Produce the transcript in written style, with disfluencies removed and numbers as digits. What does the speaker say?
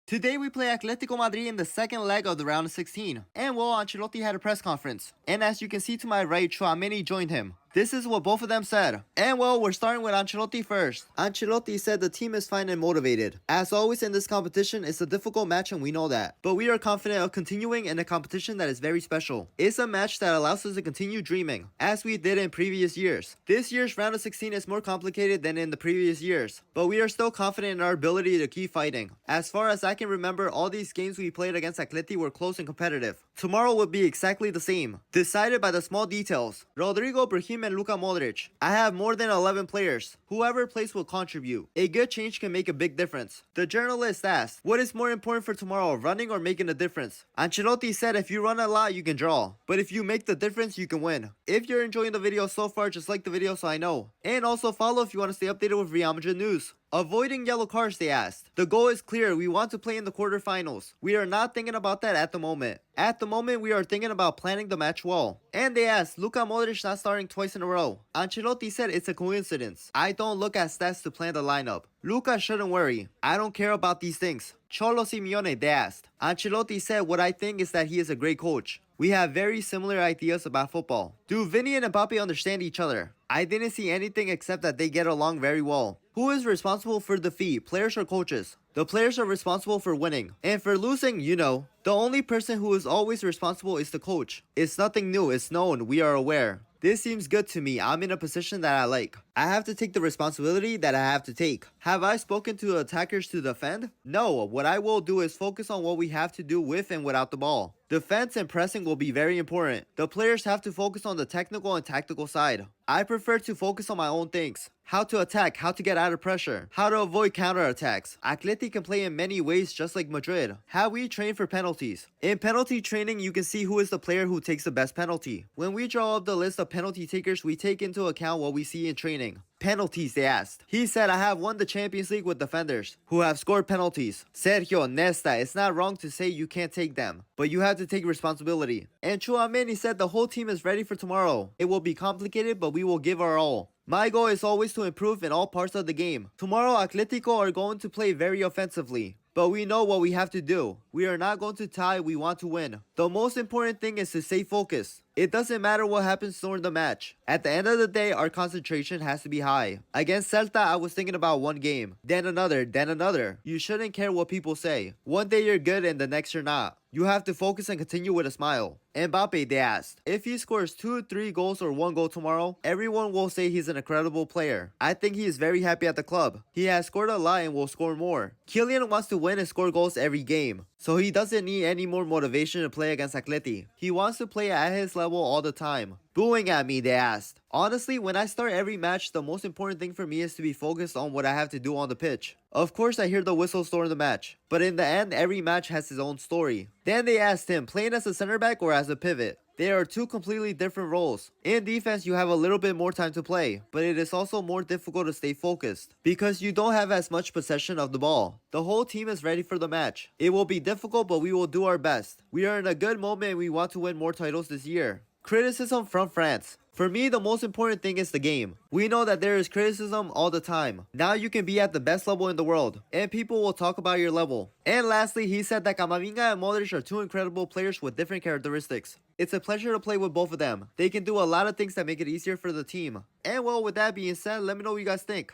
Today we play Atletico Madrid in the second leg of the round of 16. And well, Ancelotti had a press conference. And as you can see to my right, Tchouameni joined him. This is what both of them said. And well, we're starting with Ancelotti first. Ancelotti said the team is fine and motivated. As always in this competition, it's a difficult match and we know that. But we are confident of continuing in a competition that is very special. It's a match that allows us to continue dreaming, as we did in previous years. This year's round of 16 is more complicated than in the previous years. But we are still confident in our ability to keep fighting. As far as I can remember, all these games we played against Atleti were close and competitive. Tomorrow will be exactly the same, decided by the small details. Rodrigo, Brahim, and Luka Modric. I have more than 11 players. Whoever plays will contribute. A good change can make a big difference. The journalist asked, what is more important for tomorrow, running or making a difference? Ancelotti said if you run a lot, you can draw. But if you make the difference, you can win. If you're enjoying the video so far, just like the video so I know. And also follow if you want to stay updated with Real Madrid news. Avoiding yellow cards, they asked. The goal is clear. We want to play in the quarterfinals. We are not thinking about that at the moment. At the moment, we are thinking about planning the match well. And they asked, Luka Modric not starting twice in a row. Ancelotti said it's a coincidence. I don't look at stats to plan the lineup. Luka shouldn't worry. I don't care about these things. Cholo Simeone, they asked. Ancelotti said what I think is that he is a great coach. We have very similar ideas about football. Do Vinny and Mbappe understand each other? I didn't see anything except that they get along very well. Who is responsible for defeat, players or coaches? The players are responsible for winning. And for losing, you know. The only person who is always responsible is the coach. It's nothing new, it's known, we are aware. This seems good to me. I'm in a position that I like. I have to take the responsibility that I have to take. Have I spoken to attackers to defend? No, what I will do is focus on what we have to do with and without the ball. Defense and pressing will be very important. The players have to focus on the technical and tactical side. I prefer to focus on my own things. How to attack, how to get out of pressure, how to avoid counterattacks. Atleti can play in many ways just like Madrid. How we train for penalties. In penalty training, you can see who is the player who takes the best penalty. When we draw up the list of penalty takers, we take into account what we see in training. Penalties, they asked. He said, I have won the Champions League with defenders who have scored penalties. Sergio, Nesta, it's not wrong to say you can't take them, but you have to take responsibility. And Tchouameni said the whole team is ready for tomorrow. It will be complicated, but we will give our all. My goal is always to improve in all parts of the game. Tomorrow, Atletico are going to play very offensively. But we know what we have to do. We are not going to tie, we want to win. The most important thing is to stay focused. It doesn't matter what happens during the match. At the end of the day, our concentration has to be high. Against Celta, I was thinking about one game, then another, then another. You shouldn't care what people say. One day you're good and the next you're not. You have to focus and continue with a smile. Mbappe, they asked, if he scores 2, 3 goals or 1 goal tomorrow, everyone will say he's an incredible player. I think he is very happy at the club. He has scored a lot and will score more. Kylian wants to win and score goals every game. So he doesn't need any more motivation to play against Atleti. He wants to play at his level all the time. Booing at me, they asked. Honestly, when I start every match, the most important thing for me is to be focused on what I have to do on the pitch. Of course, I hear the whistles during the match, but in the end, every match has its own story. Then they asked him, playing as a center back or as a pivot? There are two completely different roles. In defense, you have a little bit more time to play, but it is also more difficult to stay focused because you don't have as much possession of the ball. The whole team is ready for the match. It will be difficult, but we will do our best. We are in a good moment and we want to win more titles this year. Criticism from France. For me, the most important thing is the game. We know that there is criticism all the time. Now you can be at the best level in the world, and people will talk about your level. And lastly, he said that Camavinga and Modric are two incredible players with different characteristics. It's a pleasure to play with both of them. They can do a lot of things that make it easier for the team. And well, with that being said, let me know what you guys think.